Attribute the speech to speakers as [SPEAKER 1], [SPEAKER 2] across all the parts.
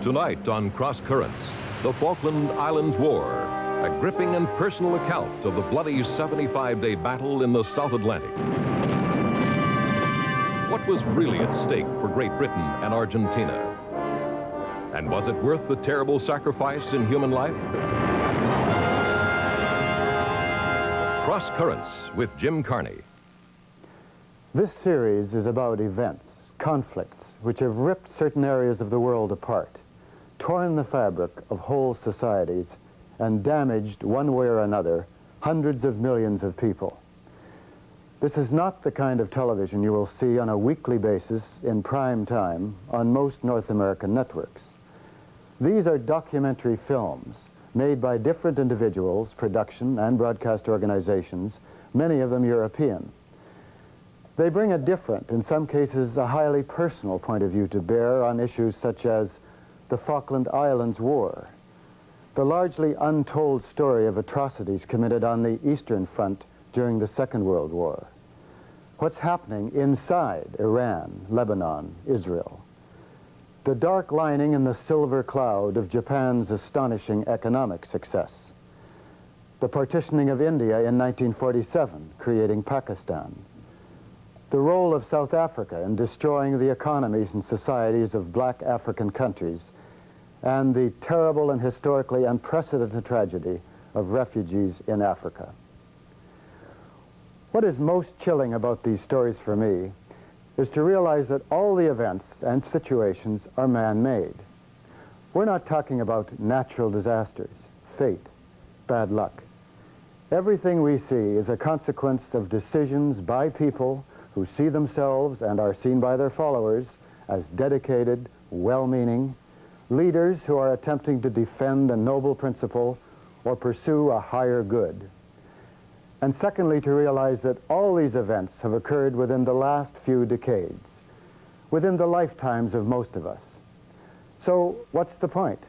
[SPEAKER 1] Tonight on Cross Currents, the Falkland Islands War, a gripping and personal account of the bloody 75-day battle in the South Atlantic. What was really at stake for Great Britain and Argentina? And was it worth the terrible sacrifice in human life? Cross Currents with Jim Carney.
[SPEAKER 2] This series is about events, conflicts, which have ripped certain areas of the world apart, torn the fabric of whole societies, and damaged, one way or another, hundreds of millions of people. This is not the kind of television you will see on a weekly basis in prime time on most North American networks. These are documentary films made by different individuals, production and broadcast organizations, many of them European. They bring a different, in some cases a highly personal point of view to bear on issues such as the Falkland Islands War, the largely untold story of atrocities committed on the Eastern Front during the Second World War, what's happening inside Iran, Lebanon, Israel, the dark lining in the silver cloud of Japan's astonishing economic success, the partitioning of India in 1947, creating Pakistan, the role of South Africa in destroying the economies and societies of black African countries, and the terrible and historically unprecedented tragedy of refugees in Africa. What is most chilling about these stories for me is to realize that all the events and situations are man-made. We're not talking about natural disasters, fate, bad luck. Everything we see is a consequence of decisions by people who see themselves and are seen by their followers as dedicated, well-meaning leaders who are attempting to defend a noble principle or pursue a higher good. And secondly, to realize that all these events have occurred within the last few decades, within the lifetimes of most of us. So what's the point?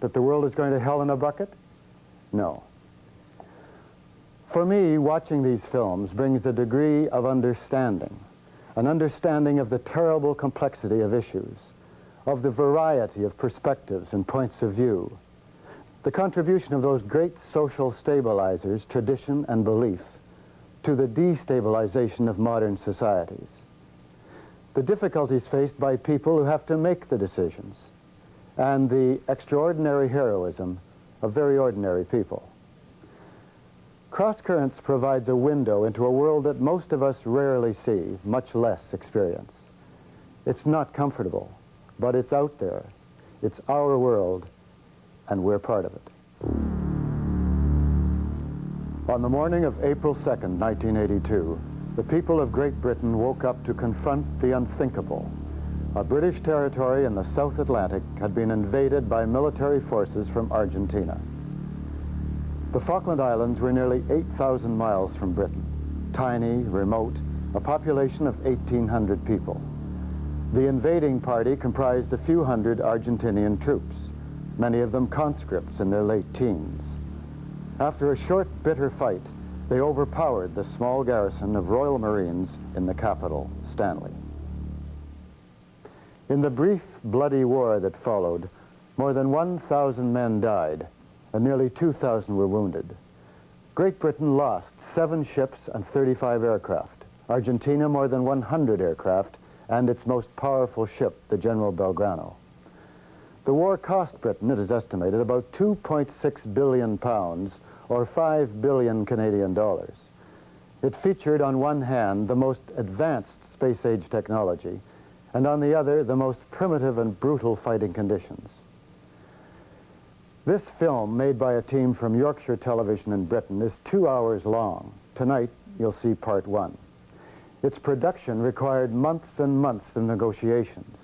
[SPEAKER 2] That the world is going to hell in a bucket? No. For me, watching these films brings a degree of understanding, an understanding of the terrible complexity of issues, of the variety of perspectives and points of view, the contribution of those great social stabilizers, tradition and belief, to the destabilization of modern societies, the difficulties faced by people who have to make the decisions, and the extraordinary heroism of very ordinary people. Cross Currents provides a window into a world that most of us rarely see, much less experience. It's not comfortable, but it's out there. It's our world, and we're part of it. On the morning of April 2nd, 1982, the people of Great Britain woke up to confront the unthinkable. A British territory in the South Atlantic had been invaded by military forces from Argentina. The Falkland Islands were nearly 8,000 miles from Britain, tiny, remote, a population of 1,800 people. The invading party comprised a few hundred Argentinian troops, many of them conscripts in their late teens. After a short, bitter fight, they overpowered the small garrison of Royal Marines in the capital, Stanley. In the brief, bloody war that followed, more than 1,000 men died, and nearly 2,000 were wounded. Great Britain lost 7 ships and 35 aircraft, Argentina more than 100 aircraft, and its most powerful ship, the General Belgrano. The war cost Britain, it is estimated, about 2.6 billion pounds, or 5 billion Canadian dollars. It featured on one hand the most advanced space-age technology, and on the other the most primitive and brutal fighting conditions. This film, made by a team from Yorkshire Television in Britain, is 2 hours long. Tonight, you'll see part 1. Its production required months and months of negotiations.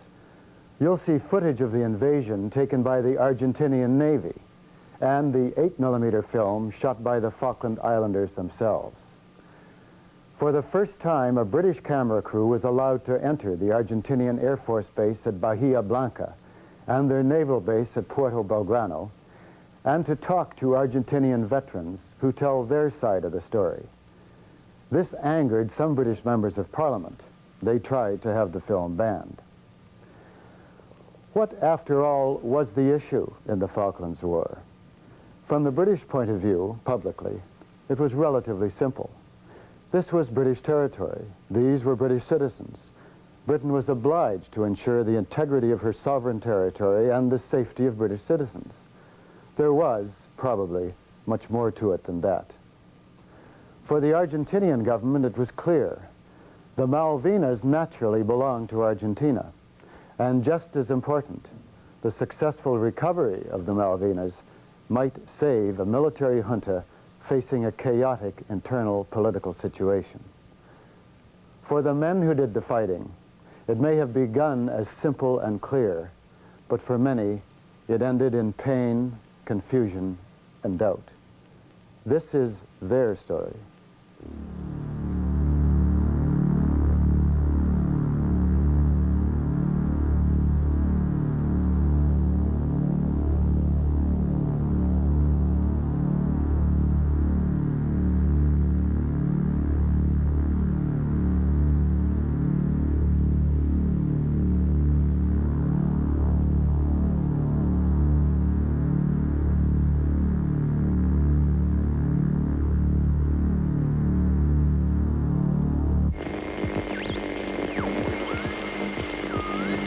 [SPEAKER 2] You'll see footage of the invasion taken by the Argentinian Navy and the 8mm film shot by the Falkland Islanders themselves. For the first time, a British camera crew was allowed to enter the Argentinian Air Force Base at Bahia Blanca and their naval base at Puerto Belgrano, and to talk to Argentinian veterans who tell their side of the story. This angered some British members of Parliament. They tried to have the film banned. What, after all, was the issue in the Falklands War? From the British point of view, publicly, it was relatively simple. This was British territory. These were British citizens. Britain was obliged to ensure the integrity of her sovereign territory and the safety of British citizens. There was, probably, much more to it than that. For the Argentinian government, it was clear. The Malvinas naturally belonged to Argentina. And just as important, the successful recovery of the Malvinas might save a military junta facing a chaotic internal political situation. For the men who did the fighting, it may have begun as simple and clear, but for many, it ended in pain, confusion, and doubt. This is their story.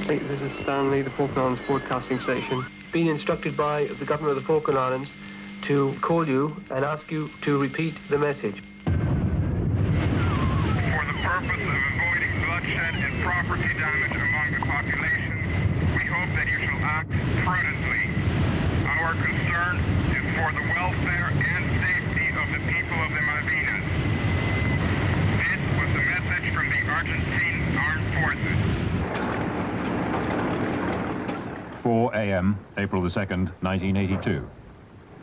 [SPEAKER 3] This is Stanley, the Falkland Islands Broadcasting Station. Been instructed by the government of the Falkland Islands to call you and ask you to repeat the message.
[SPEAKER 4] For the purpose of avoiding bloodshed and property damage among the population, we hope that you shall act prudently. Our concern is for the welfare and safety of the people of the Malvinas. This was the message from the Argentine Armed Forces.
[SPEAKER 5] 4 a.m., April the 2nd, 1982.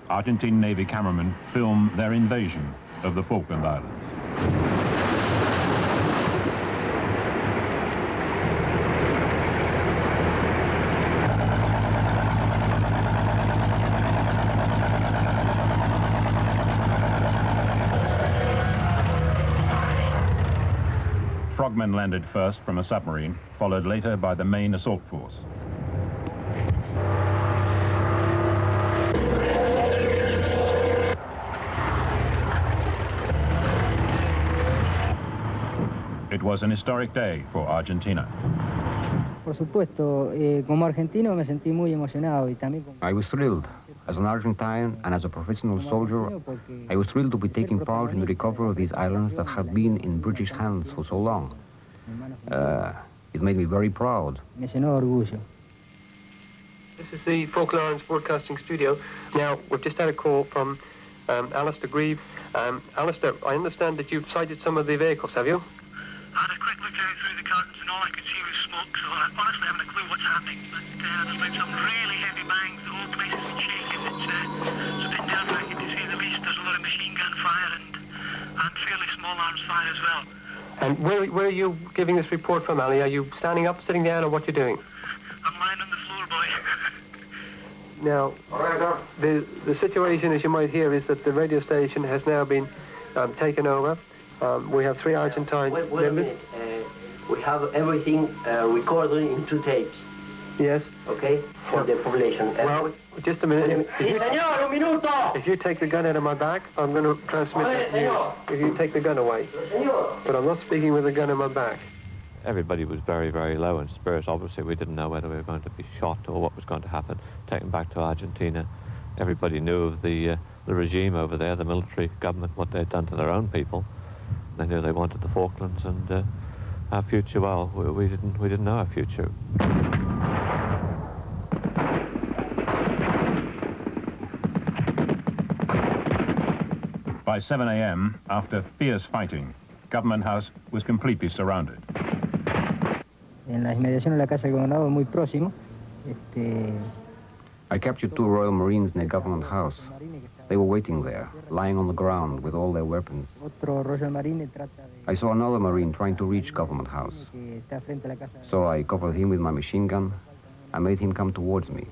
[SPEAKER 5] Argentine Navy cameramen film their invasion of the Falkland Islands. Frogmen landed first from a submarine, followed later by the main assault force. It was an historic day for Argentina.
[SPEAKER 6] Por supuesto, como argentino me sentí muy emocionado y también como...
[SPEAKER 7] I was thrilled. As an Argentine and as a professional soldier, I was thrilled to be taking part in the recovery of these islands that had been in British hands for so long. It made me very proud.
[SPEAKER 6] Me llenó de orgullo.
[SPEAKER 3] This is the Falkland Islands Broadcasting Studio. Now, we've just had a call from Alistair Grieve. Alistair, I understand that you've sighted some of the vehicles, have you?
[SPEAKER 8] I had a quick look out through the curtains and all I could see was smoke, so I honestly haven't a clue what's happening. But there's been some really heavy bangs, the whole place has been shaking. It's a bit nerve-wracking to say the least. There's a lot of machine gun fire and fairly small arms fire as well.
[SPEAKER 3] And where are you giving this report from, Ali? Are you standing up, sitting down, or what you're doing?
[SPEAKER 8] I'm lying on the floor, boy.
[SPEAKER 3] Now, the situation, as you might hear, is that the radio station has now been taken over. We have 3 Argentine
[SPEAKER 9] Wait a minute. We have everything recorded in 2 tapes.
[SPEAKER 3] Yes.
[SPEAKER 9] Okay? For the population.
[SPEAKER 3] Well, just a minute. If you take the gun out of my back, I'm going to transmit that to you. If you take the gun away. But I'm not speaking with the gun in my back.
[SPEAKER 10] Everybody was very, very low in spirits. Obviously, we didn't know whether we were going to be shot or what was going to happen. Taken back to Argentina. Everybody knew of the regime over there, the military government, what they'd done to their own people. They knew they wanted the Falklands, and our future, well, we didn't know our future.
[SPEAKER 5] By 7 a.m., after fierce fighting, Government House was completely surrounded.
[SPEAKER 6] En la inmediación de la casa del gobernador, muy próximo.
[SPEAKER 7] I captured 2 Royal Marines near Government House. They were waiting there, lying on the ground with all their weapons. I saw another Marine trying to reach Government House. So I covered him with my machine gun. I made him come towards me.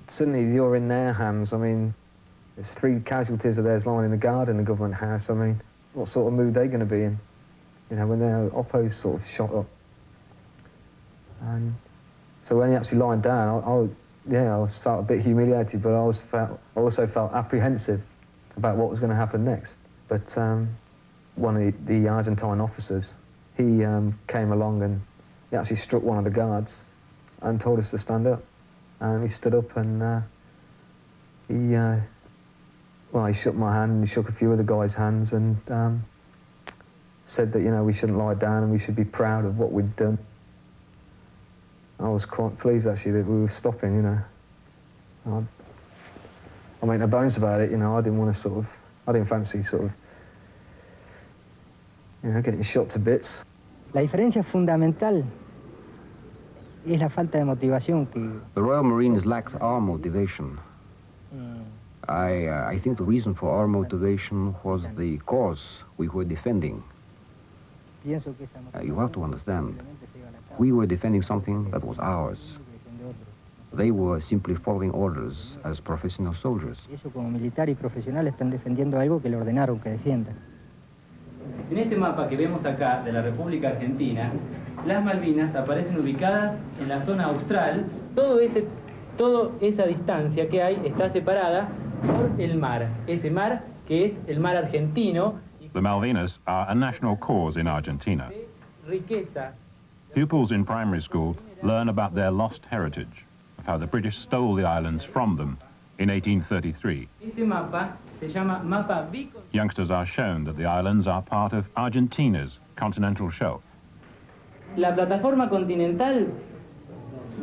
[SPEAKER 11] Suddenly you're in their hands. I mean, there's 3 casualties of theirs lying in the garden in the Government House. I mean, what sort of mood are they going to be in? you know, when their oppos sort of shot up. And so when he actually lying down, I felt a bit humiliated, but I also felt apprehensive about what was going to happen next. But one of the Argentine officers, he came along and he actually struck one of the guards and told us to stand up. And he stood up and he shook my hand and he shook a few of the guys' hands and said that, you know, we shouldn't lie down and we should be proud of what we'd done. I was quite pleased, actually, that we were stopping, you know. I made no bones about it, you know. I didn't fancy sort of, you know, getting shot to bits.
[SPEAKER 6] La diferencia fundamental es la falta de motivación que...
[SPEAKER 7] The Royal Marines lacked our motivation. I think the reason for our motivation was the cause we were defending. You have to understand, we were defending something that was ours. They were simply following orders as professional soldiers.
[SPEAKER 6] Ellos como militar y profesional están defendiendo algo que le ordenaron que defienda.
[SPEAKER 12] En este mapa que vemos acá de la República Argentina, las Malvinas aparecen ubicadas en la zona austral. Toda esa distancia que hay está separada por el mar. Ese mar que es el mar argentino.
[SPEAKER 5] The Malvinas are a national cause in Argentina. Pupils in primary school learn about their lost heritage, of how the British stole the islands from them in 1833. Youngsters are shown that the islands are part of Argentina's continental shelf.
[SPEAKER 12] La plataforma continental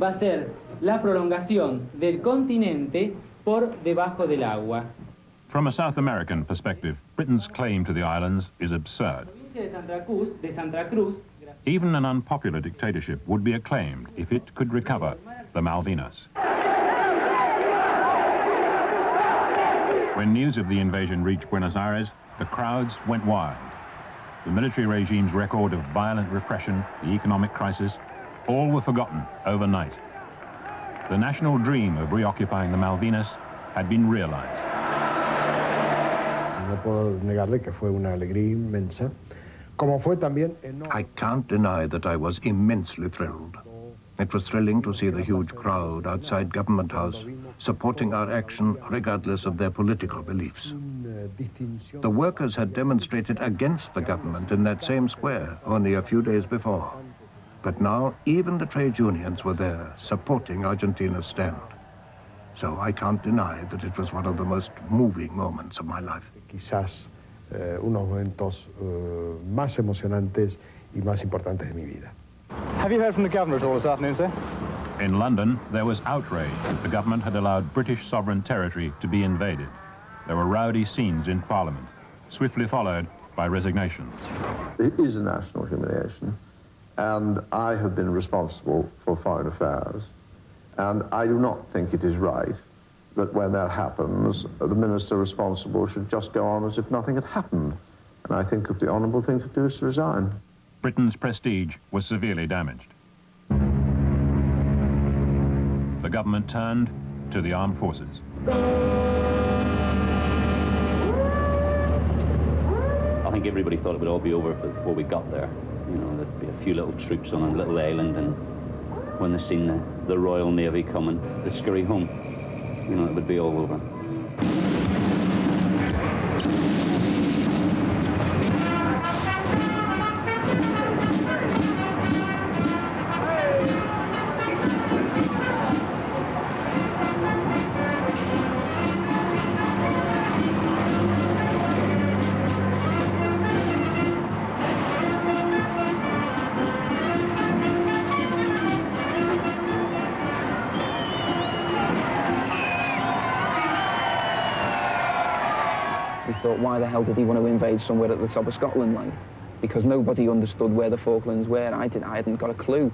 [SPEAKER 12] va a ser la prolongación del continente por debajo del agua.
[SPEAKER 5] From a South American perspective, Britain's claim to the islands is absurd. Even an unpopular dictatorship would be acclaimed if it could recover the Malvinas. When news of the invasion reached Buenos Aires, the crowds went wild. The military regime's record of violent repression, the economic crisis, all were forgotten overnight. The national dream of reoccupying the Malvinas had been realized.
[SPEAKER 13] No puedo negarle que fue una alegría inmensa. Como fue también
[SPEAKER 14] I can't deny that I was immensely thrilled. It was thrilling to see the huge crowd outside Government House supporting our action regardless of their political beliefs. The workers had demonstrated against the government in that same square only a few days before. But now even the trade unions were there supporting Argentina's stand. So I can't deny that it was one of the most moving moments of my life.
[SPEAKER 13] Quizás unos momentos más emocionantes y más importantes de mi vida.
[SPEAKER 2] Have you heard from the governor at all this afternoon, sir?
[SPEAKER 5] In London, there was outrage that the government had allowed British sovereign territory to be invaded. There were rowdy scenes in Parliament, swiftly followed by resignations.
[SPEAKER 15] It is a national humiliation, and I have been responsible for foreign affairs, and I do not think it is right that when that happens, the minister responsible should just go on as if nothing had happened. And I think that the honourable thing to do is to resign.
[SPEAKER 5] Britain's prestige was severely damaged. The government turned to the armed forces.
[SPEAKER 16] I think everybody thought it would all be over before we got there. You know, there'd be a few little troops on a little island, and when they seen the Royal Navy coming, they'd scurry home. You know, it would be all over.
[SPEAKER 17] Thought, why the hell did he want to invade somewhere at the top of Scotland, like? Because nobody understood where the Falklands were. I hadn't got a clue.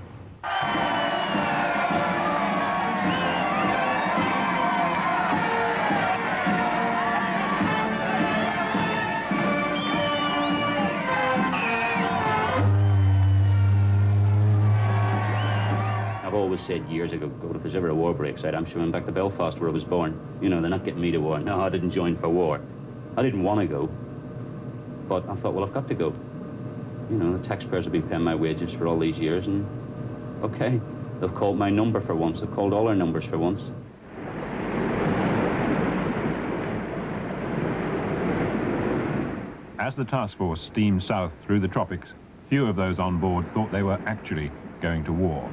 [SPEAKER 16] I've always said years ago, God, if there's ever a war breaks out, I'm swimming back to Belfast where I was born. You know, they're not getting me to war. No, I didn't join for war. I didn't want to go, but I thought, well, I've got to go. You know, the taxpayers have been paying my wages for all these years, and okay, they've called my number for once. They've called all our numbers for once.
[SPEAKER 5] As the task force steamed south through the tropics, few of those on board thought they were actually going to war.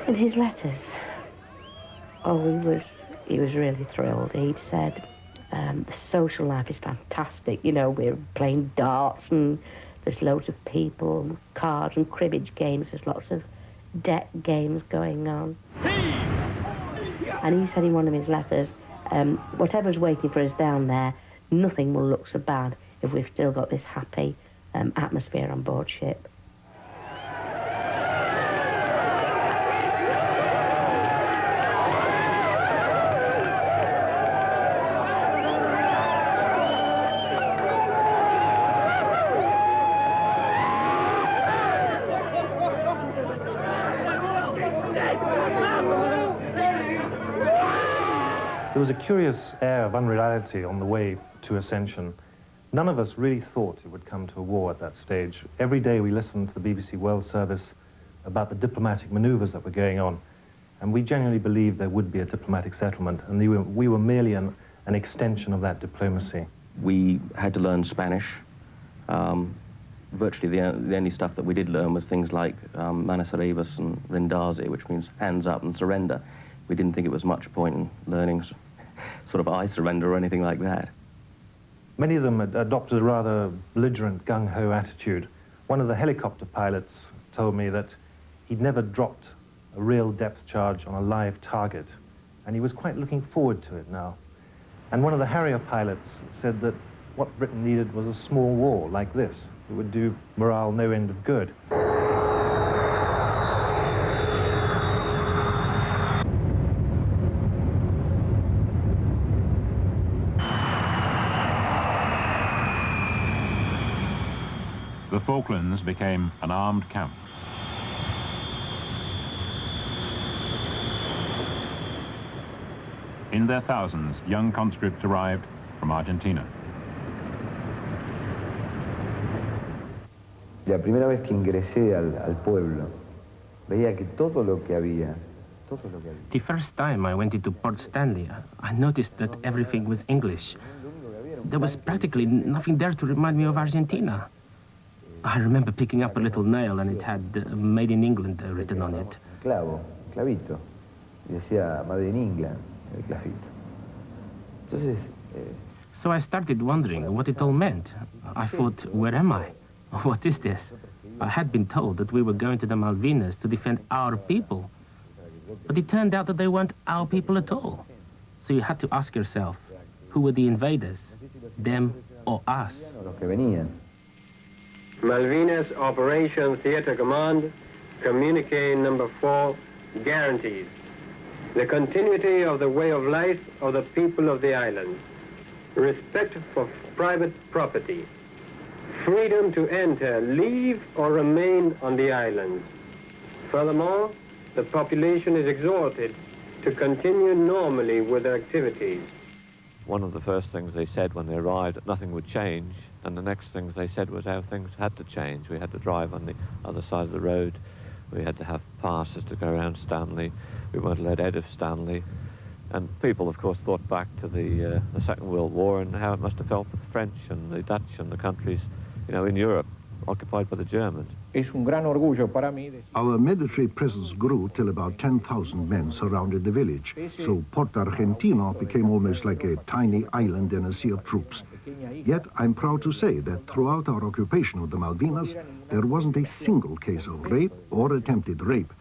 [SPEAKER 18] In his letters, he was really thrilled. He'd said, the social life is fantastic. You know, we're playing darts and there's loads of people, cards and cribbage games. There's lots of deck games going on. And he said in one of his letters, whatever's waiting for us down there, nothing will look so bad if we've still got this happy atmosphere on board ship.
[SPEAKER 19] There was a curious air of unreality on the way to ascension. None of us really thought it would come to a war at that stage. Every day we listened to the BBC World Service about the diplomatic maneuvers that were going on, and we genuinely believed there would be a diplomatic settlement, and we were merely an extension of that diplomacy.
[SPEAKER 20] We had to learn Spanish. Virtually the only stuff that we did learn was things like Manos Arribas and Rendaze, which means hands up and surrender. We didn't think it was much point in learning sort of I surrender or anything like that.
[SPEAKER 19] Many of them had adopted a rather belligerent, gung-ho attitude. One of the helicopter pilots told me that he'd never dropped a real depth charge on a live target, and he was quite looking forward to it now. And one of the Harrier pilots said that what Britain needed was a small war like this. It would do morale no end of good.
[SPEAKER 5] The Falklands became an armed camp. In their thousands, young conscripts arrived from Argentina.
[SPEAKER 21] La primera vez que ingresé al pueblo, veía que todo lo que había.
[SPEAKER 22] The first time I went into Port Stanley, I noticed that everything was English. There was practically nothing there to remind me of Argentina. I remember picking up a little nail and it had Made in England written on it.
[SPEAKER 21] Clavito. Y decía Made in England, el clavito. Entonces,
[SPEAKER 22] So I started wondering what it all meant. I thought, where am I? What is this? I had been told that we were going to the Malvinas to defend our people. But it turned out that they weren't our people at all. So you had to ask yourself, who were the invaders? Them or us?
[SPEAKER 3] Malvinas Operation Theater Command, communique number 4, guarantees the continuity of the way of life of the people of the islands, respect for private property, freedom to enter, leave, or remain on the islands. Furthermore, the population is exhorted to continue normally with their activities.
[SPEAKER 10] One of the first things they said when they arrived, that nothing would change, and the next things they said was how things had to change. We had to drive on the other side of the road. We had to have passes to go around Stanley. We weren't let out of Stanley. And people, of course, thought back to the Second World War and how it must have felt for the French and the Dutch and the countries, you know, in Europe, occupied by the Germans.
[SPEAKER 14] Our military presence grew till about 10,000 men surrounded the village, so Port Argentino became almost like a tiny island in a sea of troops. Yet I'm proud to say that throughout our occupation of the Malvinas, there wasn't a single case of rape or attempted rape.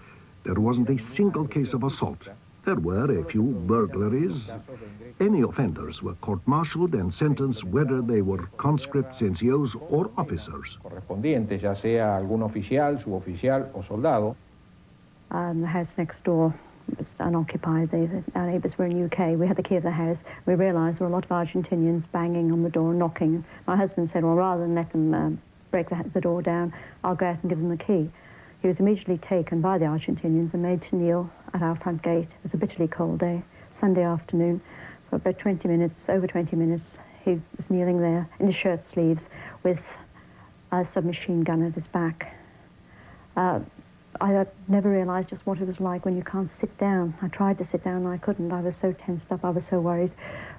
[SPEAKER 14] There wasn't a single case of assault. There were a few burglaries. Any offenders were court-martialed and sentenced whether they were conscripts, NCOs, or officers.
[SPEAKER 23] Correspondiente, ya sea algún oficial, suboficial o soldado.
[SPEAKER 24] The house next door
[SPEAKER 1] was unoccupied. Our neighbours were in the UK. We had the key of the house. We realised there were a lot of Argentinians banging on the door, knocking. My husband said, well, rather than let them break the door down, I'll go out and give them the key. He was immediately taken by the Argentinians and made to kneel at our front gate. It was a bitterly cold day, Sunday afternoon. For about 20 minutes, over 20 minutes, he was kneeling there in his shirt sleeves with a submachine gun at his back. I had never realised just what it was like when you can't sit down. I tried to sit down and I couldn't. I was so tensed up, I was so worried.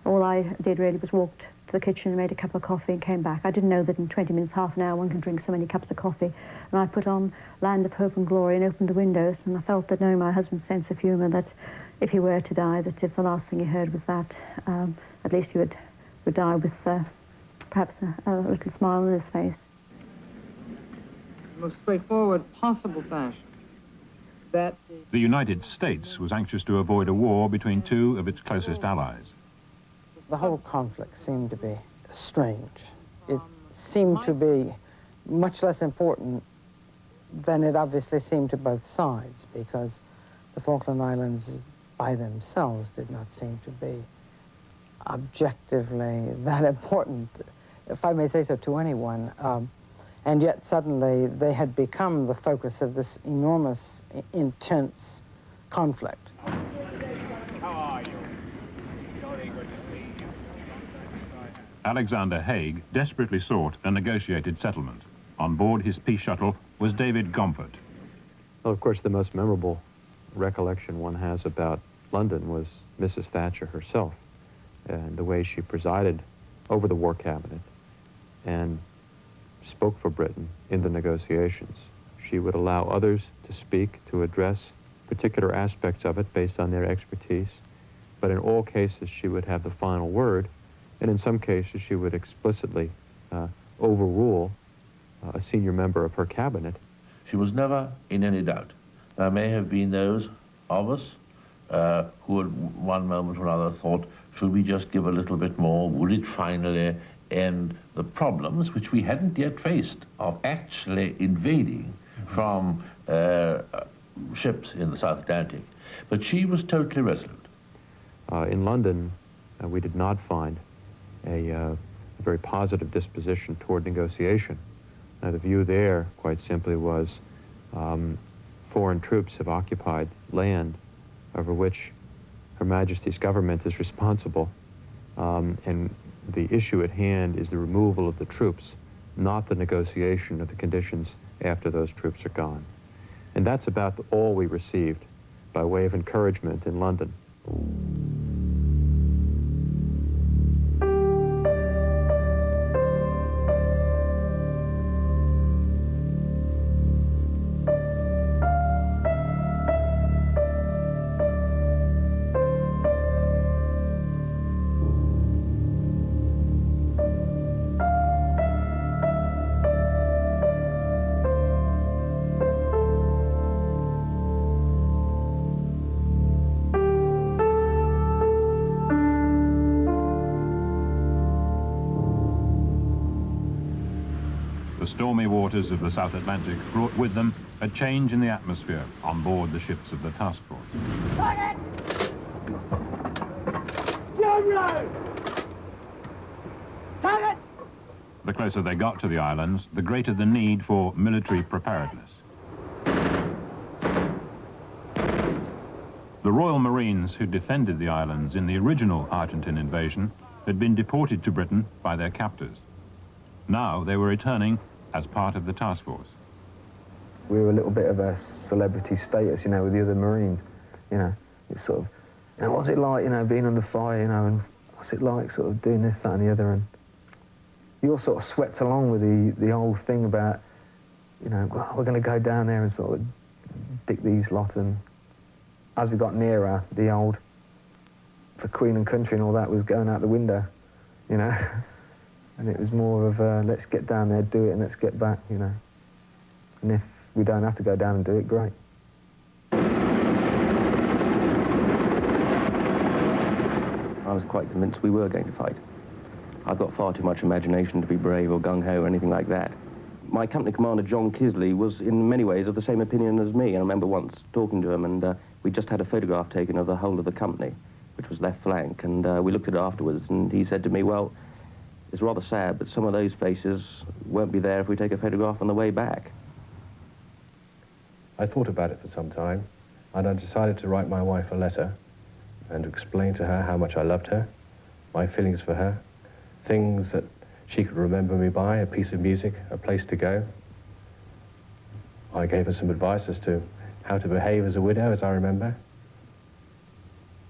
[SPEAKER 1] All I did really was walk to the kitchen and made a cup of coffee and came back. I didn't know that in 20 minutes, half an hour, one can drink so many cups of coffee. And I put on Land of Hope and Glory and opened the windows, and I felt that, knowing my husband's sense of humour, that if he were to die, that if the last thing he heard was that, at least he would die with perhaps a little smile on his face.
[SPEAKER 4] The most straightforward possible fashion. That
[SPEAKER 5] The United States was anxious to avoid a war between two of its closest allies.
[SPEAKER 4] the whole conflict seemed to be strange. It seemed to be much less important than it obviously seemed to both sides, because the Falkland Islands by themselves did not seem to be objectively that important, if I may say so, to anyone. And yet suddenly they had become the focus of this enormous, intense conflict.
[SPEAKER 5] Alexander Haig desperately sought a negotiated settlement. On board his peace shuttle was David Gomford.
[SPEAKER 23] Well, of course, the most memorable recollection one has about London was Mrs. Thatcher herself and the way she presided over the War Cabinet and spoke for Britain in the negotiations. She would allow others to speak, to address particular aspects of it based on their expertise, but in all cases she would have the final word, and in some cases she would explicitly overrule a senior member of her cabinet.
[SPEAKER 24] She was never in any doubt. There may have been those of us who at one moment or another thought, should we just give a little bit more? Would it finally end the problems which we hadn't yet faced of actually invading from ships in the South Atlantic? But she was totally resolute.
[SPEAKER 23] In London, we did not find a very positive disposition toward negotiation. The view there, quite simply, was foreign troops have occupied land over which Her Majesty's government is responsible, and the issue at hand is the removal of the troops, not the negotiation of the conditions after those troops are gone. And that's about all we received by way of encouragement in London.
[SPEAKER 5] The stormy waters of the South Atlantic brought with them a change in the atmosphere on board the ships of the task force. The closer they got to the islands, the greater the need for military preparedness. The Royal Marines who defended the islands in the original Argentine invasion had been deported to Britain by their captors. Now they were returning as part of the task force.
[SPEAKER 11] We were a little bit of a celebrity status, you know, with the other Marines. You know, it's sort of, you know, what's it like, you know, being under fire, you know, and what's it like sort of doing this, that and the other, and you all sort of swept along with the old thing about, you know, well, we're going to go down there and sort of dick these lot, and as we got nearer, the old for Queen and country and all that was going out the window, you know. And it was more of a, let's get down there, do it, and let's get back, you know. And if we don't have to go down and do it, great.
[SPEAKER 20] I was quite convinced we were going to fight. I've got far too much imagination to be brave or gung-ho or anything like that. My company commander, John Kisley, was in many ways of the same opinion as me. I remember once talking to him, and we just had a photograph taken of the whole of the company, which was left flank, and we looked at it afterwards, and he said to me, well, it's rather sad, but some of those faces won't be there if we take a photograph on the way back.
[SPEAKER 6] I thought about it for some time, and I decided to write my wife a letter and to explain to her how much I loved her, my feelings for her, things that she could remember me by, a piece of music, a place to go. I gave her some advice as to how to behave as a widow, as I remember.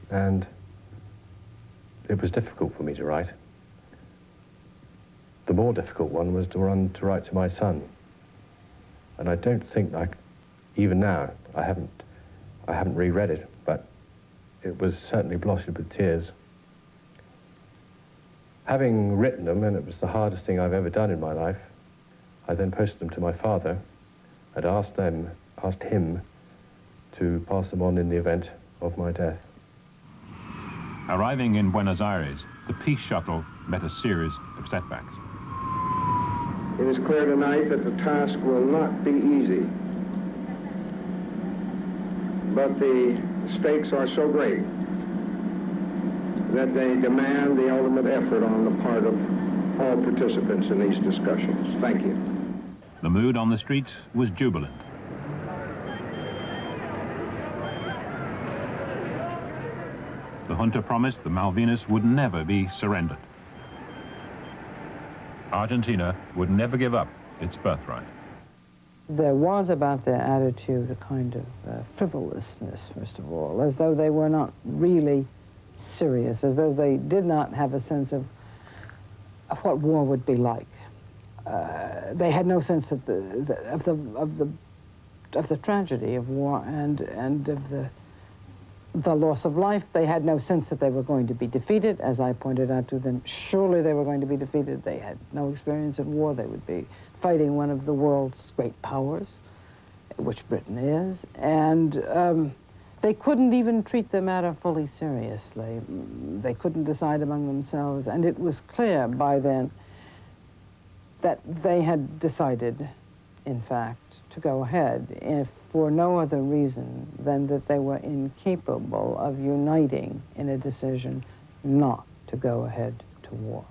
[SPEAKER 6] And it was difficult for me to write. The more difficult one was to write to my son. And I don't think, even now, I haven't reread it, but it was certainly blotted with tears. Having written them, and it was the hardest thing I've ever done in my life, I then posted them to my father and asked him to pass them on in the event of my death.
[SPEAKER 5] Arriving in Buenos Aires, the peace shuttle met a series of setbacks.
[SPEAKER 7] It is clear tonight that the task will not be easy, but the stakes are so great that they demand the ultimate effort on the part of all participants in these discussions. Thank you.
[SPEAKER 5] The mood on the streets was jubilant. The junta promised the Malvinas would never be surrendered. Argentina would never give up its birthright.
[SPEAKER 4] There was about their attitude a kind of frivolousness, first of all, as though they were not really serious, as though they did not have a sense of what war would be like. They had no sense of the tragedy of war and of the loss of life. They had no sense that they were going to be defeated. As I pointed out to them, surely they were going to be defeated. They had no experience in war. They would be fighting one of the world's great powers, which Britain is, and they couldn't even treat the matter fully seriously. They couldn't decide among themselves, and it was clear by then that they had decided, in fact, to go ahead, if for no other reason than that they were incapable of uniting in a decision not to go ahead to war.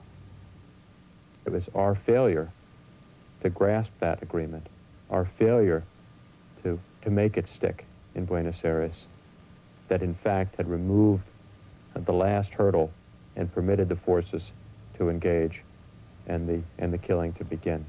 [SPEAKER 23] It was our failure to grasp that agreement, our failure to make it stick in Buenos Aires, that in fact had removed the last hurdle and permitted the forces to engage and the killing to begin.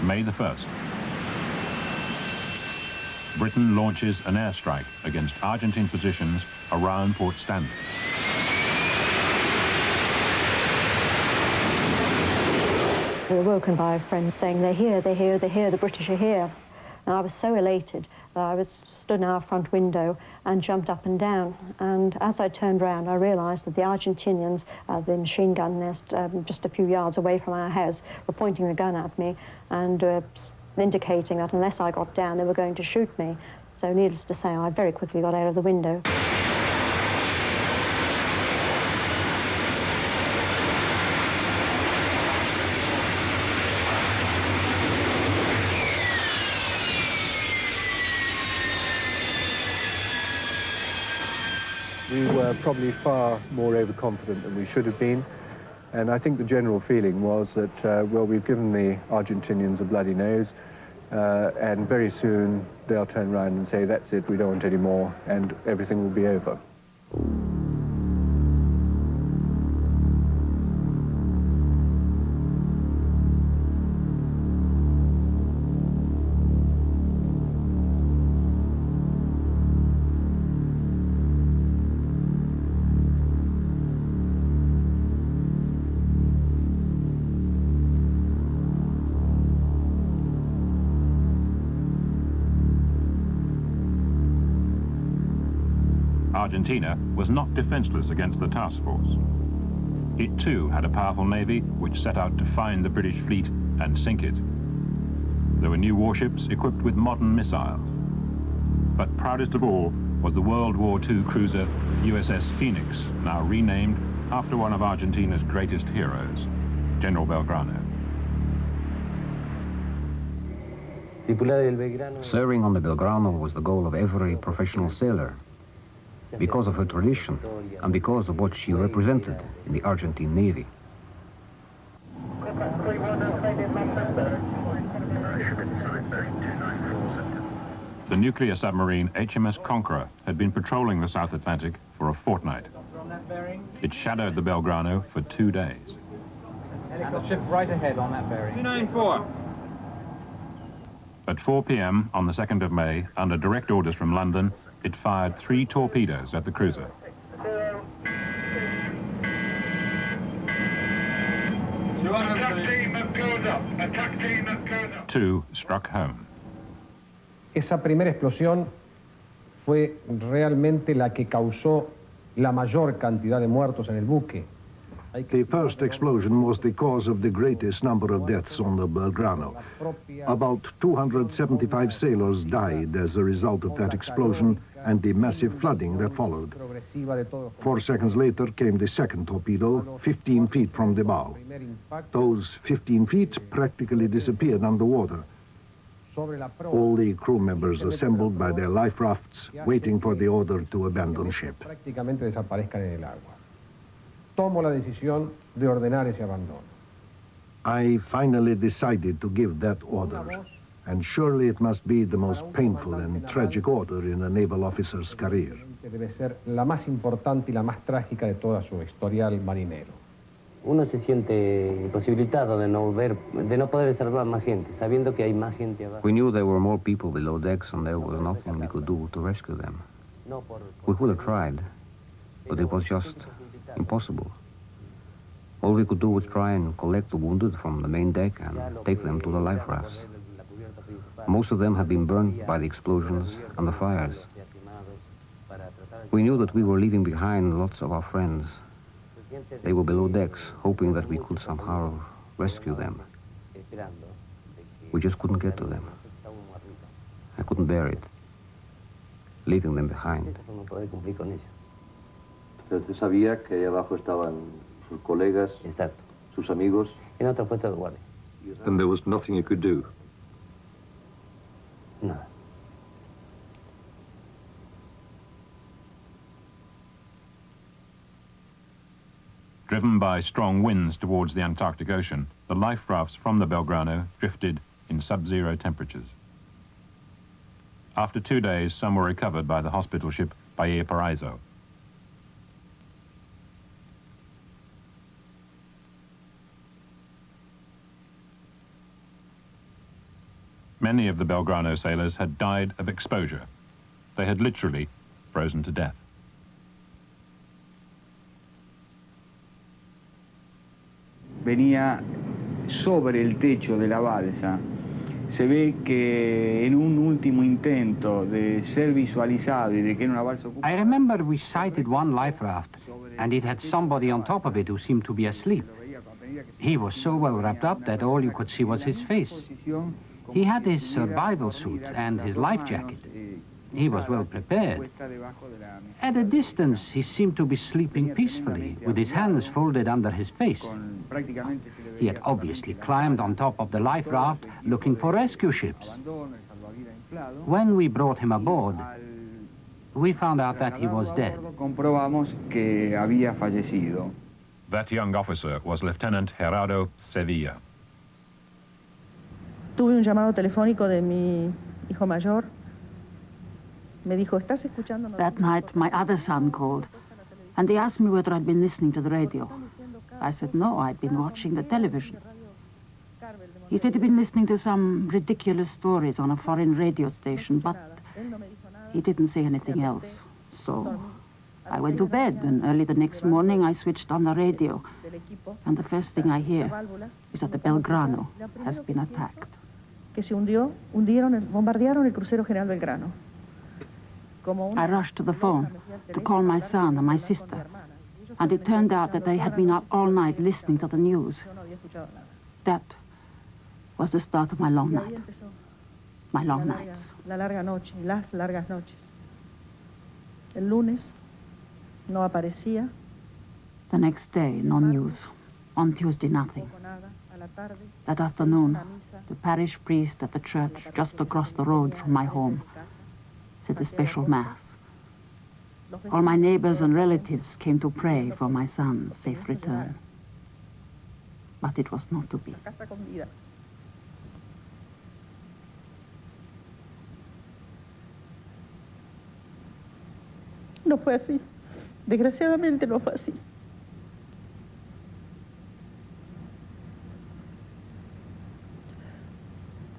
[SPEAKER 5] May the 1st. Britain launches an airstrike against Argentine positions around Port Stanley.
[SPEAKER 1] We were woken by a friend saying, "They're here, they're here, they're here, the British are here." And I was so elated that I stood in our front window and jumped up and down. And as I turned around, I realized that the Argentinians, the machine gun nest just a few yards away from our house, were pointing a gun at me and indicating that unless I got down, they were going to shoot me. So needless to say, I very quickly got out of the window.
[SPEAKER 13] We were probably far more overconfident than we should have been. And I think the general feeling was that, well, we've given the Argentinians a bloody nose, and very soon they'll turn around and say, that's it, we don't want any more, and everything will be over.
[SPEAKER 5] Argentina was not defenseless against the task force. It too had a powerful navy which set out to find the British fleet and sink it. There were new warships equipped with modern missiles. But proudest of all was the World War II cruiser USS Phoenix, now renamed after one of Argentina's greatest heroes, General Belgrano.
[SPEAKER 2] Serving on the Belgrano was the goal of every professional sailor, because of her tradition and because of what she represented in the Argentine Navy.
[SPEAKER 5] The nuclear submarine HMS Conqueror had been patrolling the South Atlantic for a fortnight. It shadowed the Belgrano for 2 days.
[SPEAKER 8] And the ship right ahead on that bearing. 294.
[SPEAKER 5] At 4 p.m. on the 2nd of May, under direct orders from London, it fired 3 torpedoes at the cruiser. Two struck home.
[SPEAKER 7] Esa primera explosión fue realmente la que causó la mayor cantidad de muertos en el buque.
[SPEAKER 14] The first explosion was the cause of the greatest number of deaths on the Belgrano. About 275 sailors died as a result of that explosion and the massive flooding that followed. 4 seconds later came the second torpedo, 15 feet from the bow. Those 15 feet practically disappeared underwater. All the crew members assembled by their life rafts, waiting for the order to abandon ship.
[SPEAKER 7] Tomo la decisión de ordenar ese abandono.
[SPEAKER 14] I finally decided to give that order, and surely it must be the most painful and tragic order in a naval officer's career.
[SPEAKER 7] Debe ser la más importante y la más trágica de toda su historial marinero.
[SPEAKER 9] Uno se siente imposibilitado de no poder salvar más gente, sabiendo que hay más gente abajo.
[SPEAKER 2] We knew there were more people below decks and there was nothing we could do to rescue them. We could have tried, but it was just impossible. All we could do was try and collect the wounded from the main deck and take them to the life rafts. Most of them had been burned by the explosions and the fires. We knew that we were leaving behind lots of our friends. They were below decks, hoping that we could somehow rescue them. We just couldn't get to them. I couldn't bear it, leaving them behind.
[SPEAKER 6] Usted sabía que ahí abajo estaban sus colegas, sus amigos.
[SPEAKER 9] En otro puesto de guardia.
[SPEAKER 6] And there was nothing you could do.
[SPEAKER 9] No.
[SPEAKER 5] Driven by strong winds towards the Antarctic Ocean, the life rafts from the Belgrano drifted in sub-zero temperatures. After 2 days, some were recovered by the hospital ship Valparaiso. Many of the Belgrano sailors had died of exposure. They had literally frozen to death.
[SPEAKER 12] Venía sobre el techo de la balsa. Se ve que en un último intento de ser visualizado y de que era una balsa ocupada.
[SPEAKER 25] I remember we sighted one life raft, and it had somebody on top of it who seemed to be asleep. He was so well wrapped up that all you could see was his face. He had his survival suit and his life jacket. He was well prepared. At a distance, he seemed to be sleeping peacefully, with his hands folded under his face. He had obviously climbed on top of the life raft looking for rescue ships. When we brought him aboard, we found out that he was dead.
[SPEAKER 5] That young officer was Lieutenant Gerardo Sevilla.
[SPEAKER 26] Tuve un llamado telefónico de mi hijo mayor. Me dijo, ¿estás escuchando?
[SPEAKER 27] That night, my other son called, and he asked me whether I'd been listening to the radio. I said, no, I'd been watching the television. He said he'd been listening to some ridiculous stories on a foreign radio station, but he didn't say anything else. So I went to bed, and early the next morning I switched on the radio, and the first thing I hear is that the Belgrano has been attacked.
[SPEAKER 26] Que se hundió, bombardearon el crucero General Belgrano.
[SPEAKER 27] I rushed to the phone to call my son and my sister, and it turned out that they had been up all night listening to the news. That was the start of my long night. My long nights.
[SPEAKER 26] La larga noche, las largas noches. El lunes no aparecía.
[SPEAKER 27] The next day, no news. On Tuesday, nothing. That afternoon, the parish priest at the church just across the road from my home said a special mass. All my neighbors and relatives came to pray for my son's safe return. But it was not to be.
[SPEAKER 26] No fue así. Desgraciadamente no fue así.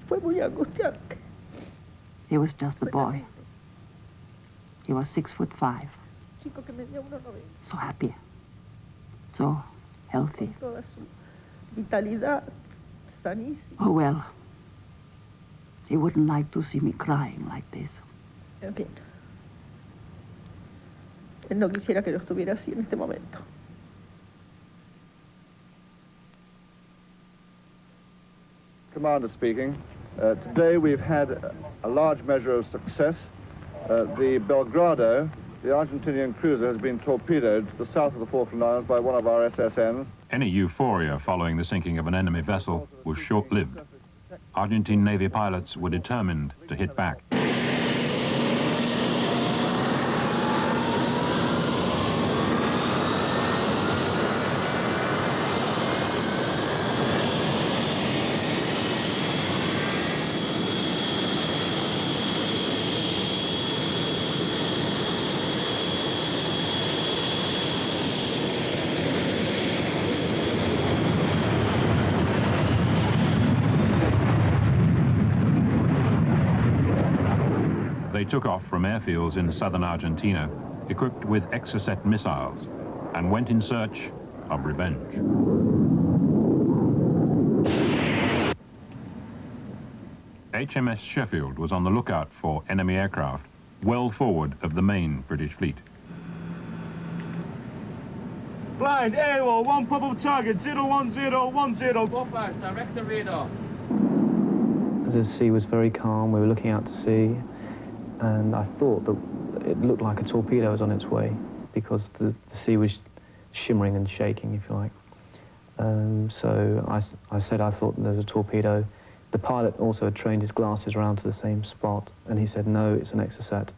[SPEAKER 26] Fue muy angustiante.
[SPEAKER 27] He was just a boy. He was 6'5".
[SPEAKER 26] Chico que medía 1.90.
[SPEAKER 27] So happy. So healthy.
[SPEAKER 26] Toda su vitalidad, sanísimo.
[SPEAKER 27] Oh well. He wouldn't like to see me crying like this.
[SPEAKER 26] En fin. Él no quisiera que yo estuviera así en este momento.
[SPEAKER 15] Commander speaking. Today we've had a large measure of success. The Belgrado, the Argentinian cruiser, has been torpedoed to the south of the Falkland Islands by one of our SSNs.
[SPEAKER 5] Any euphoria following the sinking of an enemy vessel was short-lived. Argentine Navy pilots were determined to hit back. They took off from airfields in southern Argentina, equipped with Exocet missiles, and went in search of revenge. HMS Sheffield was on the lookout for enemy aircraft well forward of the main British fleet.
[SPEAKER 16] Blind, AWOL, one probable target, 01010. Go flash, direct the radar.
[SPEAKER 11] The sea was very calm, we were looking out to sea, and I thought that it looked like a torpedo was on its way because the sea was shimmering and shaking, if you like. So I said I thought there was a torpedo. The pilot also had trained his glasses around to the same spot, and he said, no, it's an Exocet.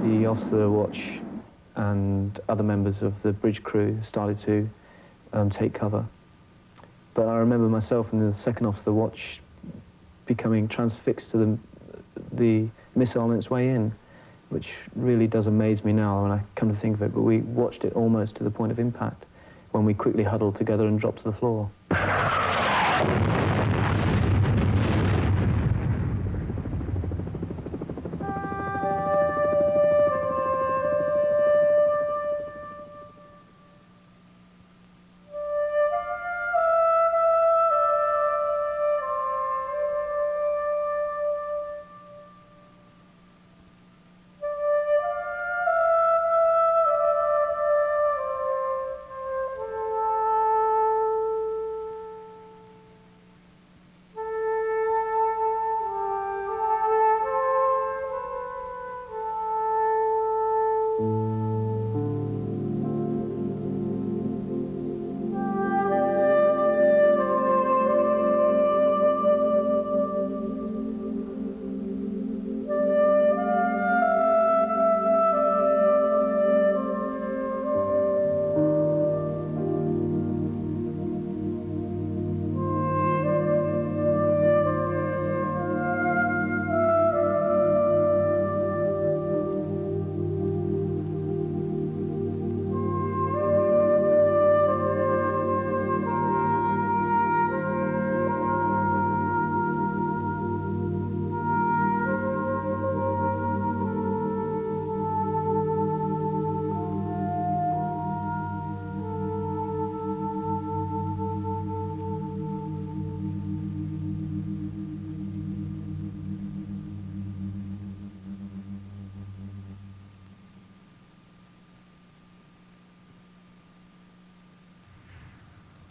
[SPEAKER 11] The officer of the watch and other members of the bridge crew started to take cover. But I remember myself and the second officer of the watch becoming transfixed to the missile on its way in, which really does amaze me now when I come to think of it, but we watched it almost to the point of impact when we quickly huddled together and dropped to the floor.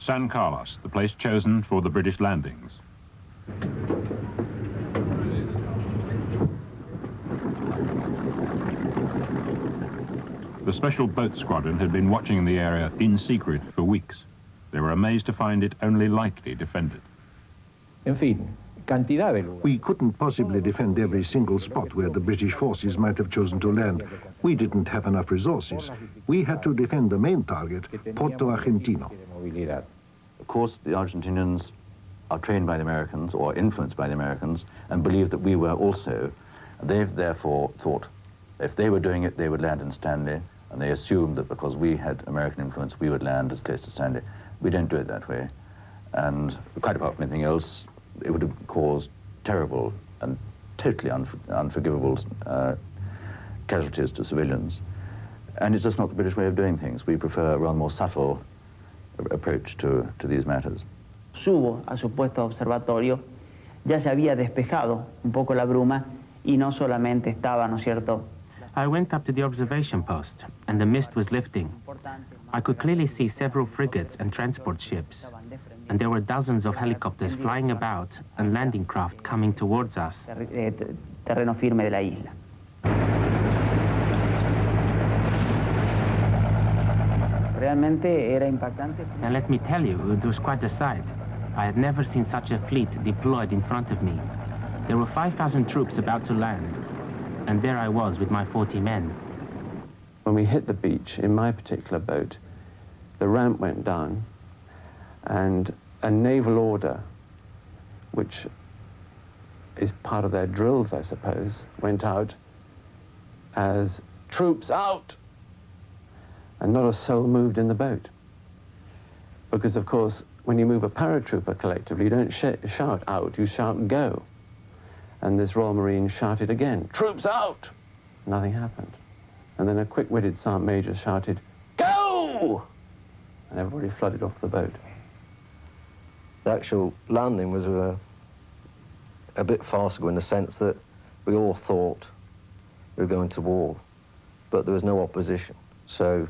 [SPEAKER 5] San Carlos, the place chosen for the British landings. The special boat squadron had been watching the area in secret for weeks. They were amazed to find it only lightly defended.
[SPEAKER 3] En fin, cantidad de lugares.
[SPEAKER 14] We couldn't possibly defend every single spot where the British forces might have chosen to land. We didn't have enough resources. We had to defend the main target, Porto Argentino.
[SPEAKER 10] Of course, the Argentinians are trained by the Americans or influenced by the Americans and believed that we were also. They've therefore thought if they were doing it, they would land in Stanley, and they assumed that because we had American influence, we would land as close to Stanley. We don't do it that way. And quite apart from anything else, it would have caused terrible and totally unforgivable casualties to civilians. And it's just not the British way of doing things. We prefer a rather more subtle approach to these matters.
[SPEAKER 17] Subo a su puesto observatorio, ya se había despejado un poco la bruma y no solamente estaba, ¿no es cierto?
[SPEAKER 18] I went up to the observation post, and the mist was lifting. I could clearly see several frigates and transport ships, and there were dozens of helicopters flying about and landing craft coming towards us.
[SPEAKER 17] Terreno firme de la isla. Realmente era impactante.
[SPEAKER 18] And let me tell you, it was quite a sight. I had never seen such a fleet deployed in front of me. There were 5,000 troops about to land, and there I was with my 40 men.
[SPEAKER 23] When we hit the beach, in my particular boat, the ramp went down, and a naval order, which is part of their drills, I suppose, went out as troops out, and not a soul moved in the boat. Because, of course, when you move a paratrooper collectively, you don't shout out, you shout go. And this Royal Marine shouted again, troops out! Nothing happened. And then a quick-witted Sergeant Major shouted, go! And everybody flooded off the boat.
[SPEAKER 19] The actual landing was a bit farcical in the sense that we all thought we were going to war, but there was no opposition. So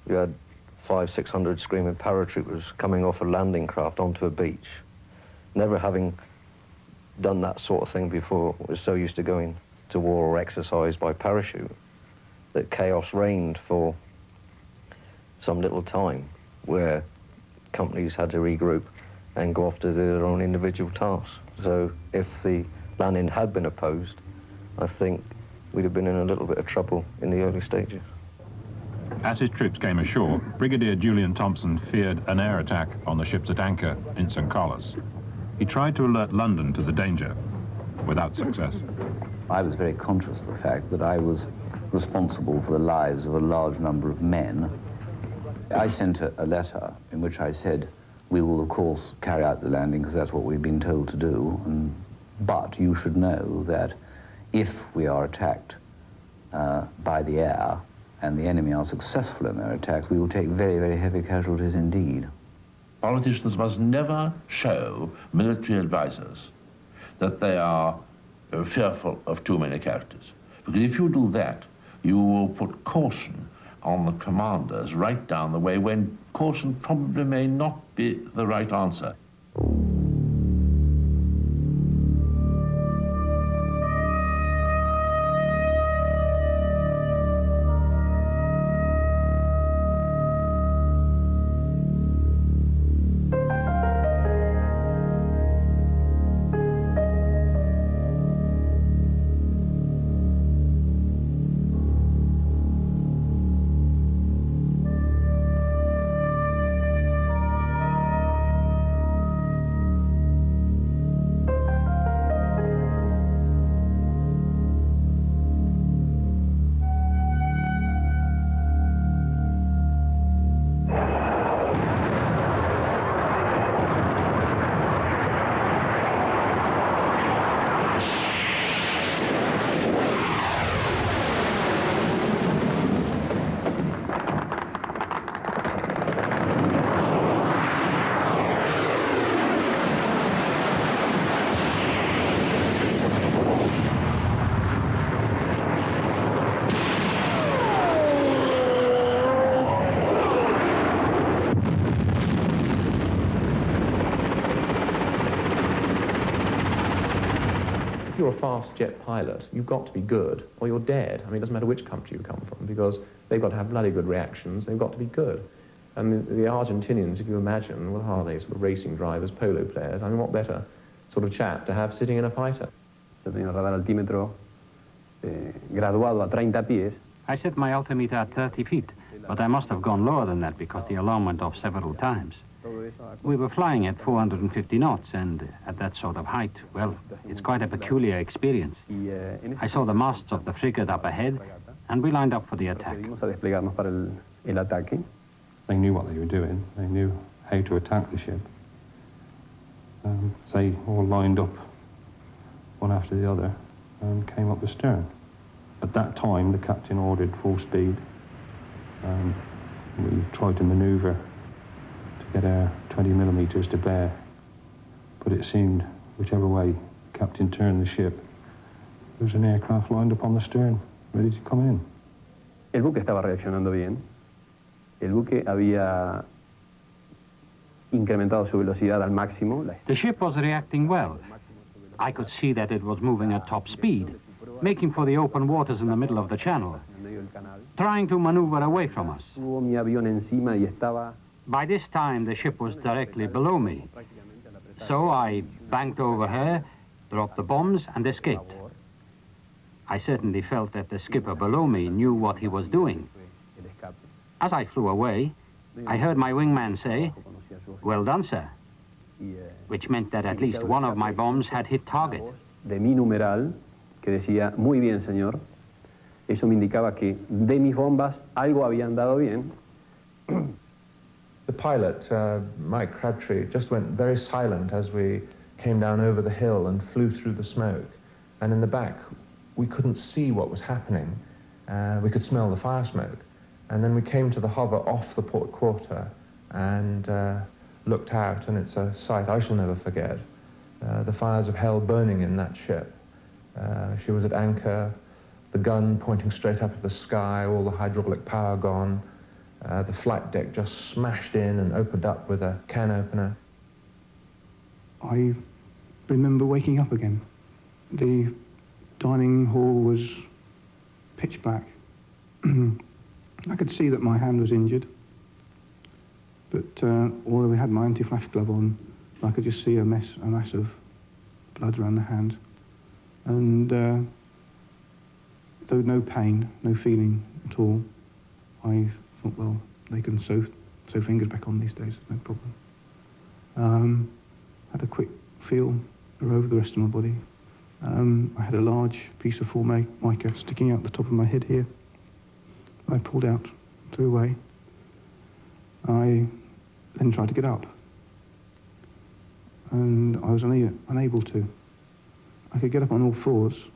[SPEAKER 19] you had 500-600 screaming paratroopers coming off a landing craft onto a beach, never having done that sort of thing before. Was so used to going to war or exercise by parachute that chaos reigned for some little time, where companies had to regroup and go off to do their own individual tasks. So if the landing had been opposed, I think we'd have been in a little bit of trouble in the early stages.
[SPEAKER 5] As his troops came ashore, Brigadier Julian Thompson feared an air attack on the ships at anchor in San Carlos. He tried to alert London to the danger, without success.
[SPEAKER 2] I was very conscious of the fact that I was responsible for the lives of a large number of men. I sent a letter in which I said, we will, of course, carry out the landing because that's what we've been told to do, but you should know that if we are attacked by the air and the enemy are successful in their attacks, we will take very, very heavy casualties indeed.
[SPEAKER 24] Politicians must never show military advisors that they are fearful of too many casualties. Because if you do that, you will put caution on the commanders right down the way, when caution probably may not be the right answer.
[SPEAKER 3] a fast jet pilot, you've got to be good, or you're dead. I mean, it doesn't matter which country you come from, because they've got to have bloody good reactions, they've got to be good. And the Argentinians, if you imagine, well, how are they, sort of racing drivers, polo players? I mean, what better sort of chap to have sitting in a fighter?
[SPEAKER 2] Yo tenía el radar altímetro graduado a 30 pies.
[SPEAKER 25] I set my altimeter at 30 feet, but I must have gone lower than that because the alarm went off several times. We were flying at 450 knots, and at that sort of height, well, it's quite a peculiar experience. I saw the masts of the frigate up ahead, and we lined up for the attack.
[SPEAKER 1] They knew what they were doing. They knew how to attack the ship. So they all lined up, one after the other, and came up the stern. At that time, the captain ordered full speed. We tried to manoeuvre to get our 20 millimeters to bear, but it seemed whichever way the captain turned the ship, there was an aircraft lined up on the stern, ready to come in.
[SPEAKER 2] El buque estaba reaccionando bien. El buque había incrementado su velocidad al máximo.
[SPEAKER 25] The ship was reacting well. I could see that it was moving at top speed, making for the open waters in the middle of the channel, trying to maneuver away from us. By this time, the ship was directly below me. So I banked over her, dropped the bombs, and escaped. I certainly felt that the skipper below me knew what he was doing. As I flew away, I heard my wingman say, "Well done, sir," which meant that at least one of my bombs had hit target.
[SPEAKER 2] De mi numeral, que decía, "Muy bien, señor." Eso me indicaba que de mis bombas algo habían dado bien.
[SPEAKER 3] The pilot, Mike Crabtree, just went very silent as we came down over the hill and flew through the smoke. And in the back, we couldn't see what was happening. We could smell the fire smoke. And then we came to the hover off the port quarter and looked out, and it's a sight I shall never forget. The fires of hell burning in that ship. She was at anchor, the gun pointing straight up at the sky, all the hydraulic power gone. The flight deck just smashed in and opened up with a can opener.
[SPEAKER 4] I remember waking up again. The dining hall was pitch black. I could see that my hand was injured, but although we had my anti-flash glove on, I could just see a mass of blood around the hand. And though no pain, no feeling at all, I thought, well, they can sew fingers back on these days, no problem. Had a quick feel over the rest of my body. I had a large piece of formica sticking out the top of my head here. I pulled out, threw away. I then tried to get up, and I was unable to. I could get up on all fours,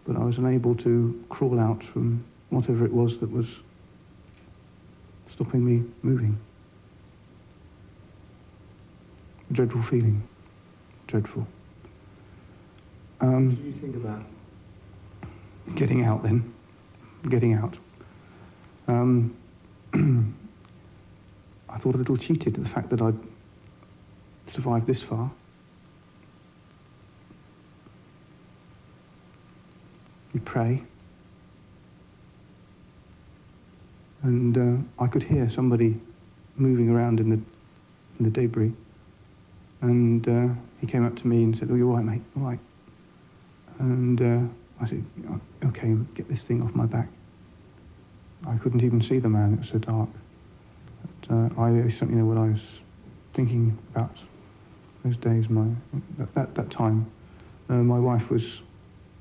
[SPEAKER 4] but I was unable to crawl out from whatever it was that was stopping me moving. A dreadful feeling, dreadful.
[SPEAKER 8] Did you think about
[SPEAKER 4] getting out then? Getting out. I thought a little cheated, the fact that I'd survived this far. You pray. And I could hear somebody moving around in the debris. And he came up to me and said, "Oh, you're all right, mate, all right." And I said, "Okay, get this thing off my back." I couldn't even see the man, it was so dark. But I certainly know what I was thinking about those days, that time. My wife was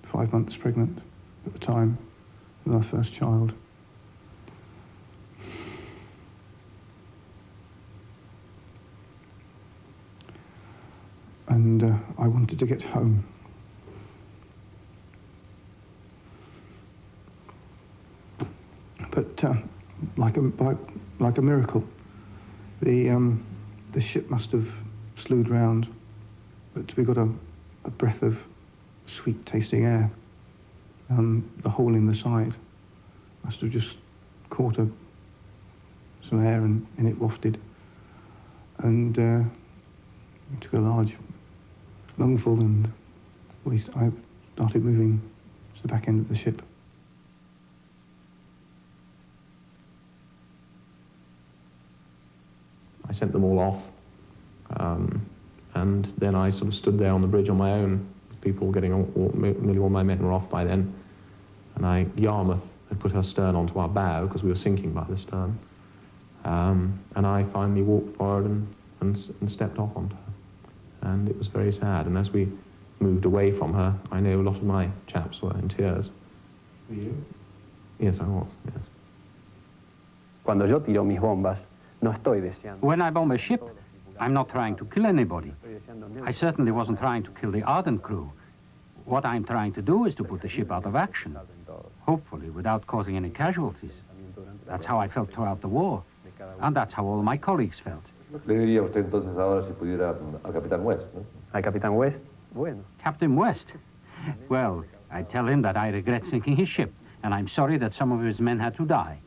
[SPEAKER 4] 5 months pregnant at the time with our first child. And I wanted to get home. But like a miracle, the ship must have slewed round, but we got a breath of sweet-tasting air. The hole in the side must have just caught some air and it wafted. And we took a large lungful, and I started moving to the back end of the ship.
[SPEAKER 3] I sent them all off, and then I sort of stood there on the bridge on my own. People getting nearly all my men were off by then, and Yarmouth had put her stern onto our bow because we were sinking by the stern, and I finally walked forward and stepped off onto her, and it was very sad. And as we moved away from her, I know a lot of my chaps were in tears.
[SPEAKER 6] Were you?
[SPEAKER 3] Yes, I was. Yes.
[SPEAKER 6] Cuando yo tiro mis bombas, no estoy deseando.
[SPEAKER 25] When I bomb a ship, I'm not trying to kill anybody. I certainly wasn't trying to kill the Ardent crew. What I'm trying to do is to put the ship out of action, hopefully without causing any casualties. That's how I felt throughout the war, and that's how all my colleagues felt.
[SPEAKER 6] Le diría usted entonces ahora si pudiera al Capitán West, ¿no? Al Capitán West? Bueno.
[SPEAKER 25] Captain West? Well, I'd tell him that I regret sinking his ship, and I'm sorry that some of his men had to die.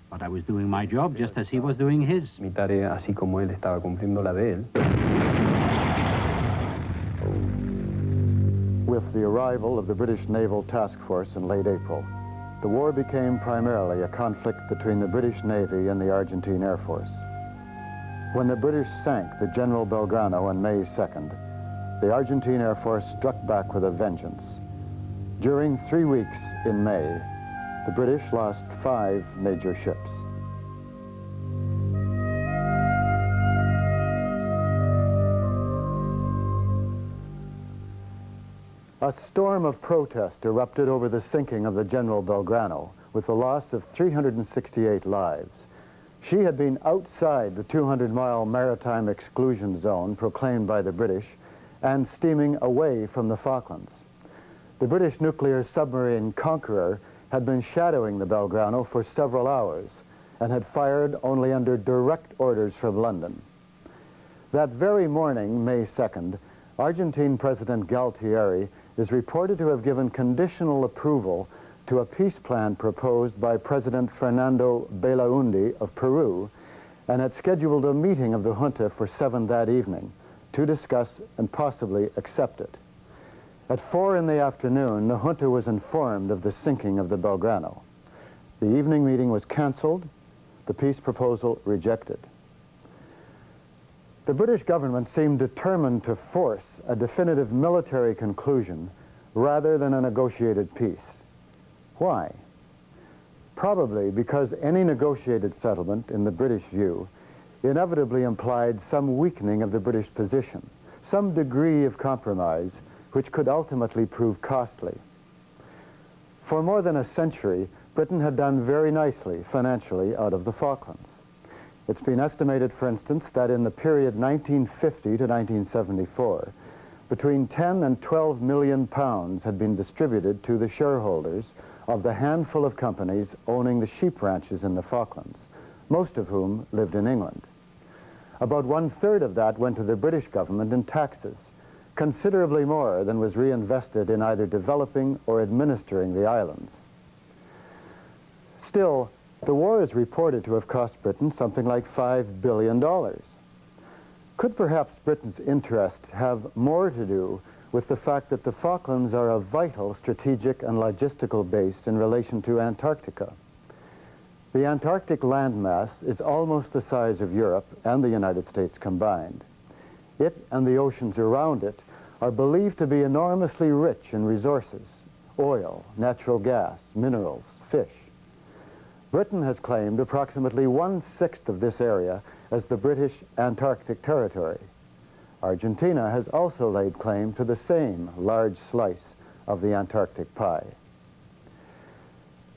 [SPEAKER 25] But I was doing my job just as he was doing his.
[SPEAKER 6] Mi tarea, así como él estaba cumpliendo la de él.
[SPEAKER 7] With the arrival of the British Naval Task Force in late April, the war became primarily a conflict between the British Navy and the Argentine Air Force. When the British sank the General Belgrano on May 2nd, the Argentine Air Force struck back with a vengeance. During 3 weeks in May, the British lost 5 major ships. A storm of protest erupted over the sinking of the General Belgrano, with the loss of 368 lives. She had been outside the 200-mile maritime exclusion zone proclaimed by the British and steaming away from the Falklands. The British nuclear submarine Conqueror had been shadowing the Belgrano for several hours and had fired only under direct orders from London. That very morning, May 2nd, Argentine President Galtieri is reported to have given conditional approval to a peace plan proposed by President Fernando Belaúnde of Peru, and had scheduled a meeting of the junta for 7 that evening to discuss and possibly accept it. At 4 in the afternoon, the junta was informed of the sinking of the Belgrano. The evening meeting was canceled, the peace proposal rejected. The British government seemed determined to force a definitive military conclusion rather than a negotiated peace. Why? Probably because any negotiated settlement, in the British view, inevitably implied some weakening of the British position, some degree of compromise which could ultimately prove costly. For more than a century, Britain had done very nicely financially out of the Falklands. It's been estimated, for instance, that in the period 1950 to 1974, between 10 and 12 million pounds had been distributed to the shareholders of the handful of companies owning the sheep ranches in the Falklands, most of whom lived in England. About 1/3 of that went to the British government in taxes, considerably more than was reinvested in either developing or administering the islands. Still, the war is reported to have cost Britain something like $5 billion. Could perhaps Britain's interests have more to do with the fact that the Falklands are a vital strategic and logistical base in relation to Antarctica? The Antarctic landmass is almost the size of Europe and the United States combined. It and the oceans around it are believed to be enormously rich in resources: oil, natural gas, minerals, fish. Britain has claimed approximately 1/6 of this area as the British Antarctic territory. Argentina has also laid claim to the same large slice of the Antarctic pie.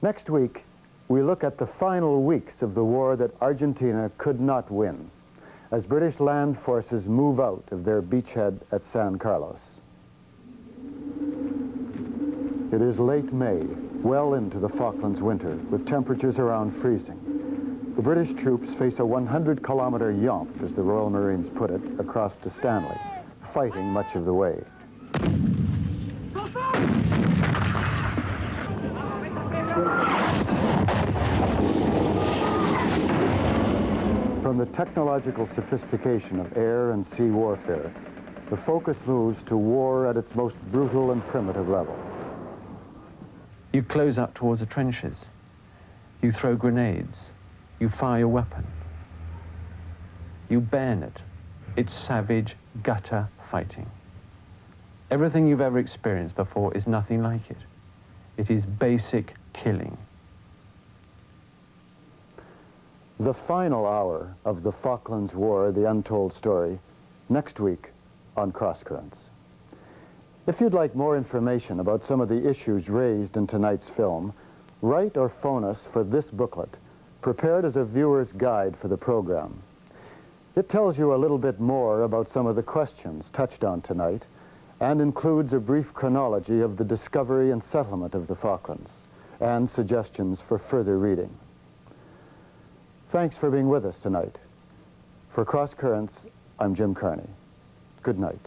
[SPEAKER 7] Next week, we look at the final weeks of the war that Argentina could not win, as British land forces move out of their beachhead at San Carlos. It is late May, well into the Falklands winter, with temperatures around freezing. The British troops face a 100-kilometer yomp, as the Royal Marines put it, across to Stanley, fighting much of the way. From the technological sophistication of air and sea warfare, the focus moves to war at its most brutal and primitive level.
[SPEAKER 3] You close up towards the trenches. You throw grenades. You fire your weapon. You bayonet. It's savage, gutter fighting. Everything you've ever experienced before is nothing like it. It is basic killing.
[SPEAKER 7] The final hour of the Falklands War, the untold story, next week on Cross Currents. If you'd like more information about some of the issues raised in tonight's film, write or phone us for this booklet, prepared as a viewer's guide for the program. It tells you a little bit more about some of the questions touched on tonight and includes a brief chronology of the discovery and settlement of the Falklands and suggestions for further reading. Thanks for being with us tonight. For Cross Currents, I'm Jim Carney. Good night.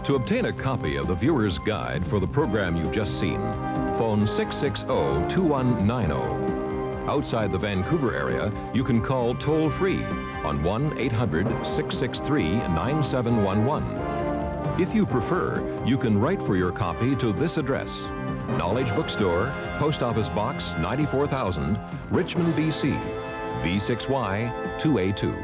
[SPEAKER 8] To obtain a copy of the viewer's guide for the program you've just seen, phone 660-2190. Outside the Vancouver area, you can call toll-free on 1-800-663-9711. If you prefer, you can write for your copy to this address: Knowledge Bookstore, Post Office Box 94,000, Richmond, BC, V6Y 2A2.